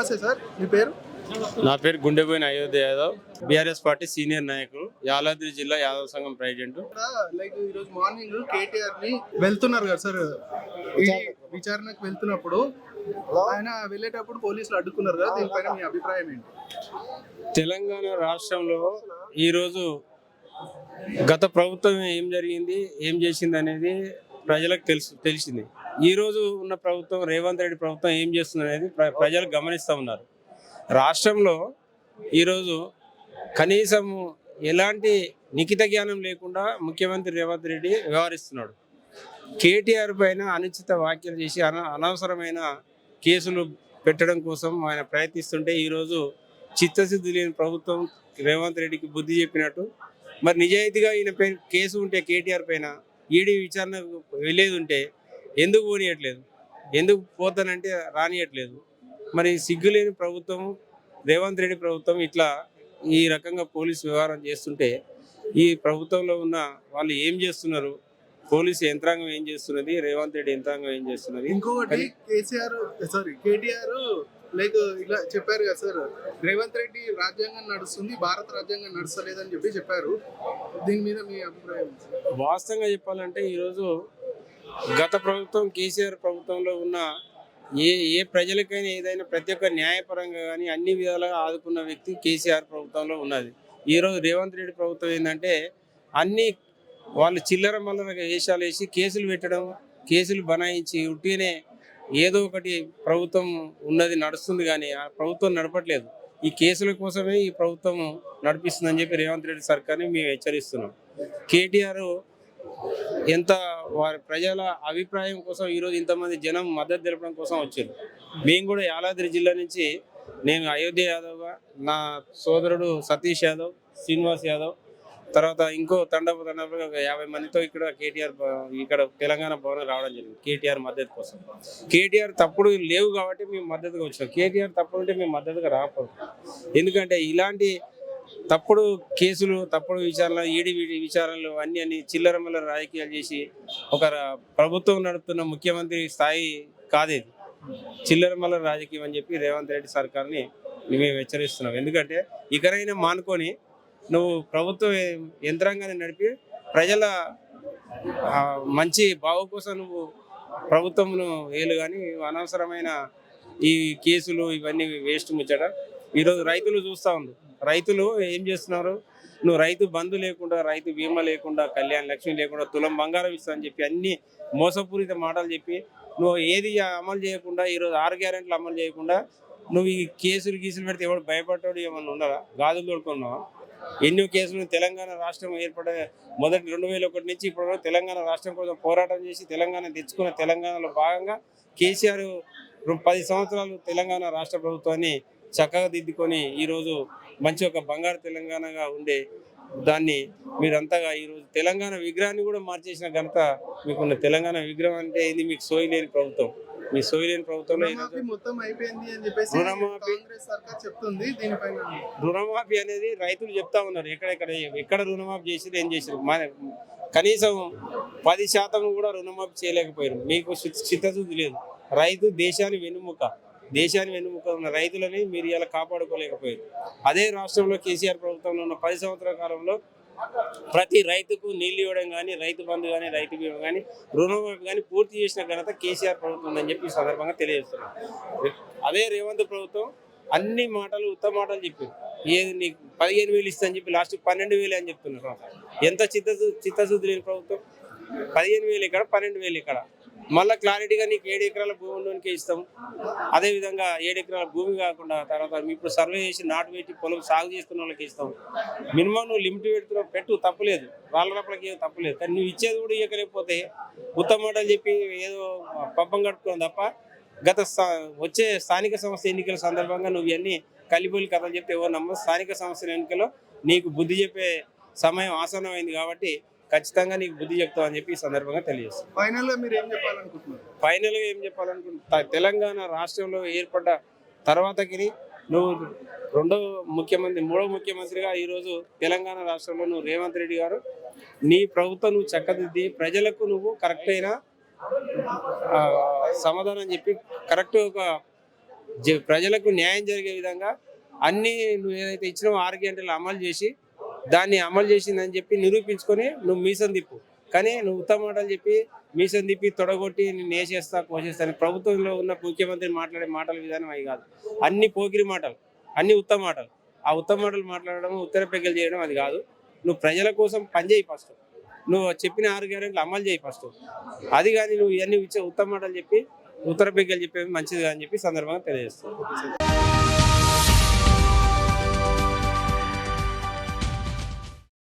నమస్తే సార్, మీ పేరు? నా పేరు గుండెపోయిన Ayodhya Yadav, BRS party senior నాయకులు, యాదాద్రి జిల్లా యాదవ్ సంఘం ప్రెసిడెంట్. లైక్ ఈ రోజు మార్నింగ్ కేటీఆర్ ని వెళ్తున్నారు కదా సార్, ఈ విచారణకు వెళ్తున్నప్పుడు ఆయన వెళ్ళేటప్పుడు పోలీసులు అడ్డుకున్నారు కదా, దీనిపైన మీ అభిప్రాయం ఏంటి? తెలంగాణ రాష్ట్రంలో ఈరోజు గత ప్రభుత్వం ఏం జరిగింది, ఏం చేసింది అనేది ప్రజలకు తెలిసింది. ఈరోజు ఉన్న ప్రభుత్వం, రేవంత్ రెడ్డి ప్రభుత్వం ఏం చేస్తుంది అనేది ప్రజలు గమనిస్తూ ఉన్నారు. రాష్ట్రంలో ఈరోజు కనీసం ఎలాంటి నిఖిత జ్ఞానం లేకుండా ముఖ్యమంత్రి రేవంత్ రెడ్డి వ్యవహరిస్తున్నాడు. కేటీఆర్ పైన అనుచిత వ్యాఖ్యలు చేసి అనవసరమైన కేసులు పెట్టడం కోసం ఆయన ప్రయత్నిస్తుంటే ఈరోజు చిత్తశుద్ధి లేని ప్రభుత్వం రేవంత్ రెడ్డికి బుద్ధి చెప్పినట్టు. మరి నిజాయితీగా ఈయన పైన కేసు ఉంటే, కేటీఆర్ పైన ఈడీ విచారణకు వెళ్ళేది ఉంటే ఎందుకు పోనీయట్లేదు, ఎందుకు పోతానంటే రానియట్లేదు? మరి సిగ్గులేని ప్రభుత్వం రేవంత్ రెడ్డి ప్రభుత్వం ఇట్లా ఈ రకంగా పోలీసు వ్యవహారం చేస్తుంటే ఈ ప్రభుత్వంలో ఉన్న వాళ్ళు ఏం చేస్తున్నారు, పోలీసు యంత్రాంగం ఏం చేస్తున్నది, రేవంత్ రెడ్డి యంత్రాంగం ఏం చేస్తున్నది? ఇంకొకటి కేటీఆర్ లైక్ ఇలా చెప్పారు కదా సార్, రేవంత్ రెడ్డి రాజ్యాంగం నడుస్తుంది, భారత రాజ్యాంగం నడుస్తలేదని చెప్పారు. దీని మీద మీ అభిప్రాయం? వాస్తవంగా చెప్పాలంటే ఈరోజు గత ప్రభుత్వం కేసీఆర్ ప్రభుత్వంలో ఉన్న ఏ ప్రజలకైనా ఏదైనా ప్రతి ఒక్క న్యాయపరంగా కానీ అన్ని విధాలుగా ఆదుకున్న వ్యక్తి కేసీఆర్ ప్రభుత్వంలో ఉన్నది. ఈరోజు రేవంత్ రెడ్డి ప్రభుత్వం ఏంటంటే అన్ని వాళ్ళు చిల్లర మల్లరగా వేషాలు వేసి కేసులు పెట్టడం, కేసులు బనాయించి ఉట్టినే ఏదో ఒకటి ప్రభుత్వం ఉన్నది నడుస్తుంది, కానీ ఆ ప్రభుత్వం నడపట్లేదు. ఈ కేసుల కోసమే ఈ ప్రభుత్వం నడిపిస్తుందని చెప్పి రేవంత్ రెడ్డి సర్కార్ని మేము హెచ్చరిస్తున్నాం. కేటీఆర్ ఎంత వారి ప్రజల అభిప్రాయం కోసం ఈరోజు ఇంతమంది జనం మద్దతు తెలపడం కోసం వచ్చారు. మేము కూడా యాదాద్రి జిల్లా నుంచి, నేను అయోధ్య యాదవ్గా, నా సోదరుడు సతీష్ యాదవ్, శ్రీనివాస్ యాదవ్, తర్వాత ఇంకో తండపుగా 50 మందితో ఇక్కడ కేటీఆర్ ఇక్కడ తెలంగాణ భవనం రావడం జరిగింది కేటీఆర్ మద్దతు కోసం. కేటీఆర్ తప్పుడు లేవు కాబట్టి మేము మద్దతుగా వచ్చాం. కేటీఆర్ తప్పుడు ఉంటే మేము మద్దతుగా రాకపోదు. ఎందుకంటే ఇలాంటి తప్పుడు కేసులు, తప్పుడు విచారణలు, ఈడీ విచారణలు అన్ని చిల్లర మల్లర రాజకీయాలు చేసి ఒక ప్రభుత్వం నడుపుతున్న ముఖ్యమంత్రి స్థాయి కాదేది, చిల్లర మల్లర రాజకీయం అని చెప్పి రేవంత్ రెడ్డి సర్కార్ని మేము హెచ్చరిస్తున్నాం. ఎందుకంటే ఇకనైనా మానుకొని నువ్వు ప్రభుత్వ యంత్రాంగాన్ని నడిపి ప్రజల మంచి బావు కోసం నువ్వు ప్రభుత్వంను వేలు, కానీ అనవసరమైన ఈ కేసులు ఇవన్నీ వేస్ట్ ముచ్చట. ఈరోజు రైతులు చూస్తూ ఉంది, రైతులు ఏం చేస్తున్నారు? నువ్వు రైతు బంధు లేకుండా, రైతు బీమా లేకుండా, కళ్యాణ లక్ష్మి లేకుండా, తులం బంగారం ఇస్తా అని చెప్పి అన్ని మోసపూరిత మాటలు చెప్పి నువ్వు ఏది అమలు చేయకుండా, ఈరోజు 6 గ్యారెంటీలు అమలు చేయకుండా నువ్వు ఈ కేసులు పెడితే ఎవడు భయపడ్డాడు ఏమన్నా ఉన్నారా? గాజులు తోడుకున్నావా? ఎన్నో కేసులు తెలంగాణ రాష్ట్రం ఏర్పడే మొదటి 2001 నుంచి ఇప్పుడు తెలంగాణ రాష్ట్రం కోసం పోరాటం చేసి తెలంగాణ తెచ్చుకున్న తెలంగాణలో భాగంగా కేసీఆర్ 10 సంవత్సరాలు తెలంగాణ రాష్ట్ర ప్రభుత్వాన్ని చక్కగా దిద్దుకొని ఈరోజు మంచి ఒక బంగారు తెలంగాణగా ఉండే దాన్ని మీరంతగా ఈరోజు తెలంగాణ విగ్రహాన్ని కూడా మార్చేసిన ఘనత మీకున్న. తెలంగాణ విగ్రహం అంటే ఇది మీకు సోయిలేని ప్రభుత్వం. మీ సోయిలేని ప్రభుత్వంలో రుణమాఫీ అనేది రైతులు చెప్తా ఉన్నారు. ఎక్కడ రుణమాఫీ చేసి ఏం చేసారు? కనీసం 10% కూడా రుణమాఫీ చేయలేకపోయారు. మీకు చిత్తశుద్ధి లేదు. రైతు దేశాన్ని వెన్నుముక ఉన్న రైతులని మీరు ఇలా కాపాడుకోలేకపోయారు. అదే రాష్ట్రంలో కేసీఆర్ ప్రభుత్వంలో ఉన్న 10 సంవత్సరాల కాలంలో ప్రతి రైతుకు నీళ్ళు ఇవ్వడం కానీ, రైతు బంధు కానీ, రైతు బీమా కానీ, రుణమాఫీ కానీ పూర్తి చేసిన ఘనత కేసీఆర్ ప్రభుత్వం ఉందని చెప్పి ఈ సందర్భంగా తెలియజేస్తున్నాం. అదే రేవంత్ ప్రభుత్వం అన్ని మాటలు ఉత్తమ మాటలు చెప్పారు. ఏది నీకు 15,000 ఇస్తా అని చెప్పి లాస్ట్ 12,000 అని చెప్తున్నారు. ఎంత చిత్తశుద్ధి లేని ప్రభుత్వం! 15,000 ఇక్కడ, 12,000 ఇక్కడ. మళ్ళీ క్లారిటీగా నీకు 7 ఎకరాల భూమి ఉండడానికి ఇస్తాం. అదేవిధంగా 7 ఎకరాల భూమి కాకుండా తర్వాత ఇప్పుడు సర్వే చేసి నాటు పెట్టి పొలం సాగు చేస్తున్న వాళ్ళకి ఇస్తాం. మినిమం నువ్వు లిమిట్ పెట్టు, తప్పులేదు. వాళ్ళ రప్పలకి తప్పులేదు. కానీ నువ్వు ఇచ్చేది కూడా ఇవ్వలేకపోతే ఉత్తమ మాటలు చెప్పి ఏదో పబ్బం కట్టుకోవడం తప్ప వచ్చే స్థానిక సంస్థ ఎన్నికల సందర్భంగా నువ్వు ఇవన్నీ కలిపోలి కథలు చెప్తే ఎవరు నమ్మరు. స్థానిక సంస్థల ఎన్నికల్లో నీకు బుద్ధి చెప్పే సమయం ఆసన్నమైంది కాబట్టి ఖచ్చితంగా నీకు బుద్ధి చెప్తామని చెప్పి ఈ సందర్భంగా తెలియజేస్తాం. ఫైనల్గా ఏం చెప్పాలనుకుంటున్నా, తెలంగాణ రాష్ట్రంలో ఏర్పడ్డ తర్వాతకి నువ్వు మూడో ముఖ్యమంత్రిగా ఈరోజు తెలంగాణ రాష్ట్రంలో నువ్వు రేవంత్ రెడ్డి గారు నీ ప్రభుత్వం నువ్వు చక్కదిద్ది ప్రజలకు నువ్వు కరెక్ట్ అయిన సమాధానం చెప్పి కరెక్ట్ ఒక ప్రజలకు న్యాయం జరిగే విధంగా అన్ని నువ్వు ఏదైతే ఇచ్చినావో 6 గంటలు అమలు చేసి దాన్ని అమలు చేసిందని చెప్పి నిరూపించుకొని నువ్వు మీసం తిప్పు. కానీ నువ్వు ఉత్తమ మాటలు చెప్పి మీసం తిప్పి తొడగొట్టి నేను వేసేస్తా కోసేస్తాను ప్రభుత్వంలో ఉన్న ముఖ్యమంత్రి మాట్లాడే మాటల విధానం అవి కాదు. అన్ని పోకిరి మాటలు, అన్ని ఉత్తమ మాటలు. ఆ ఉత్తమ మాటలు మాట్లాడడం, ఉత్తర పెగ్గలు చేయడం అది కాదు. నువ్వు ప్రజల కోసం పనిచేయి ఫస్ట్. నువ్వు చెప్పిన 6 గ్యారెంటీలు అమలు చేయి ఫస్ట్. అది కానీ నువ్వు ఇవన్నీ ఉత్తమ మాటలు చెప్పి ఉత్తర పెగ్గలు చెప్పేది మంచిది అని చెప్పి సందర్భంగా తెలియజేస్తాను.